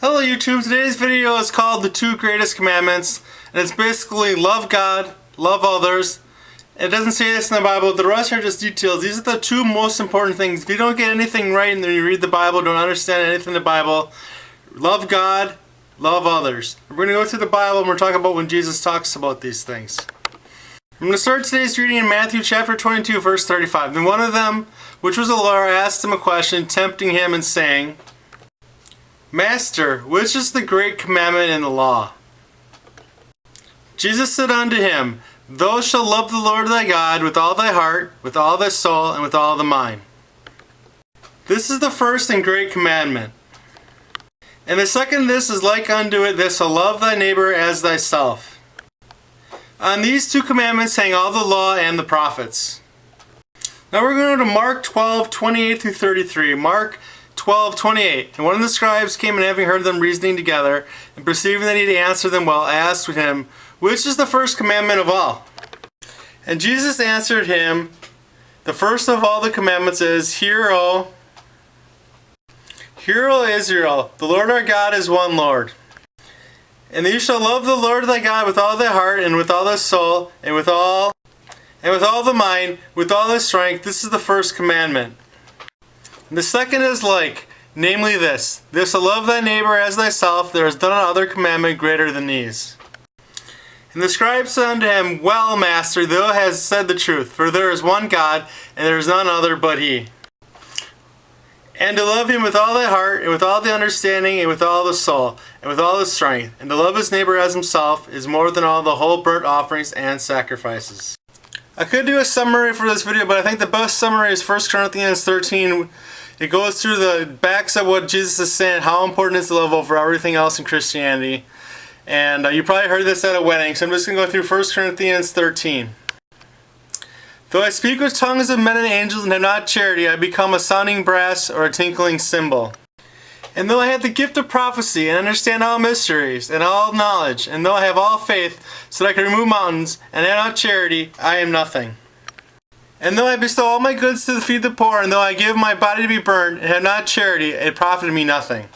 Hello YouTube, today's video is called The Two Greatest Commandments, and it's basically love God, love others. It doesn't say this in the Bible, the rest are just details. These are the two most important things. If you don't get anything right and then you read the Bible, don't understand anything in the Bible, love God, love others. We're going to go through the Bible and we're talking about when Jesus talks about these things. I'm going to start today's reading in Matthew chapter 22 verse 35. Then one of them, which was a lawyer, asked him a question, tempting him and saying, Master, which is the great commandment in the law? Jesus said unto him, Thou shalt love the Lord thy God with all thy heart, with all thy soul, and with all thy mind. This is the first and great commandment. And the second this is like unto it, this shall love thy neighbor as thyself. On these two commandments hang all the law and the prophets. Now we're going to Mark 12:28 through 33. Mark 12:28. And one of the scribes came, and having heard them reasoning together, and perceiving that he had answered them well, asked him, Which is the first commandment of all? And Jesus answered him, The first of all the commandments is, Hear, O Israel, the Lord our God is one Lord. And you shall love the Lord thy God with all thy heart, and with all thy soul, and with all the mind, with all thy strength. This is the first commandment. And the second is like, namely this, Thou shalt love thy neighbor as thyself. There is none other commandment greater than these. And the scribe said unto him, Well, Master, thou hast said the truth, for there is one God, and there is none other but he. And to love him with all thy heart, and with all the understanding, and with all the soul, and with all the strength, and to love his neighbor as himself, is more than all the whole burnt offerings and sacrifices. I could do a summary for this video, but I think the best summary is 1 Corinthians 13. It goes through the backs of what Jesus is saying, how important it is to love over everything else in Christianity. And you probably heard this at a wedding, so I'm just going to go through 1 Corinthians 13. Though I speak with tongues of men and angels and have not charity, I become a sounding brass or a tinkling cymbal. And though I have the gift of prophecy and understand all mysteries and all knowledge, and though I have all faith so that I can remove mountains, and have not charity, I am nothing. And though I bestow all my goods to feed the poor, and though I give my body to be burned, and have not charity, it profiteth me nothing.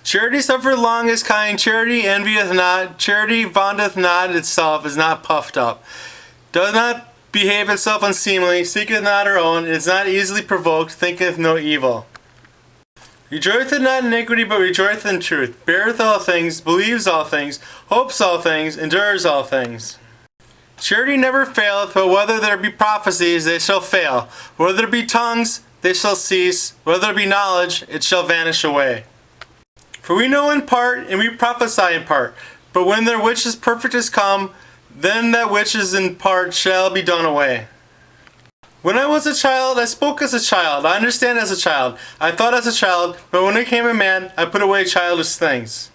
Charity suffereth long, is kind, charity envieth not, charity vaunteth not itself, is not puffed up, does not behave itself unseemly, seeketh not her own, is not easily provoked, thinketh no evil. Rejoiceth not in iniquity, but rejoiceth in truth, beareth all things, believes all things, hopes all things, endures all things. Charity never faileth, but whether there be prophecies, they shall fail. Whether there be tongues, they shall cease. Whether there be knowledge, it shall vanish away. For we know in part, and we prophesy in part. But when that which is perfect is come, then that which is in part shall be done away. When I was a child, I spoke as a child. I understand as a child. I thought as a child, but when I became a man, I put away childish things.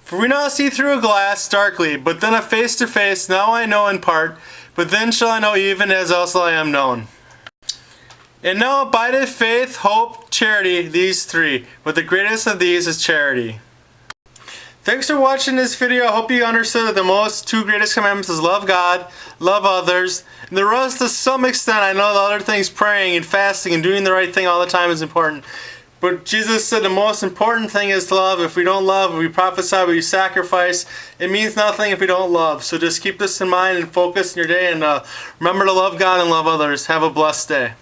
For we now see through a glass darkly, but then a face to face. Now I know in part, but then shall I know even as also I am known. And now abideth faith, hope, charity, these three, but the greatest of these is charity. Thanks for watching this video. I hope you understood that the two greatest commandments is love God, love others, and the rest to some extent. I know the other things, praying and fasting and doing the right thing all the time is important. But Jesus said the most important thing is to love. If we don't love, if we prophesy, we sacrifice, it means nothing if we don't love. So just keep this in mind and focus in your day, and remember to love God and love others. Have a blessed day.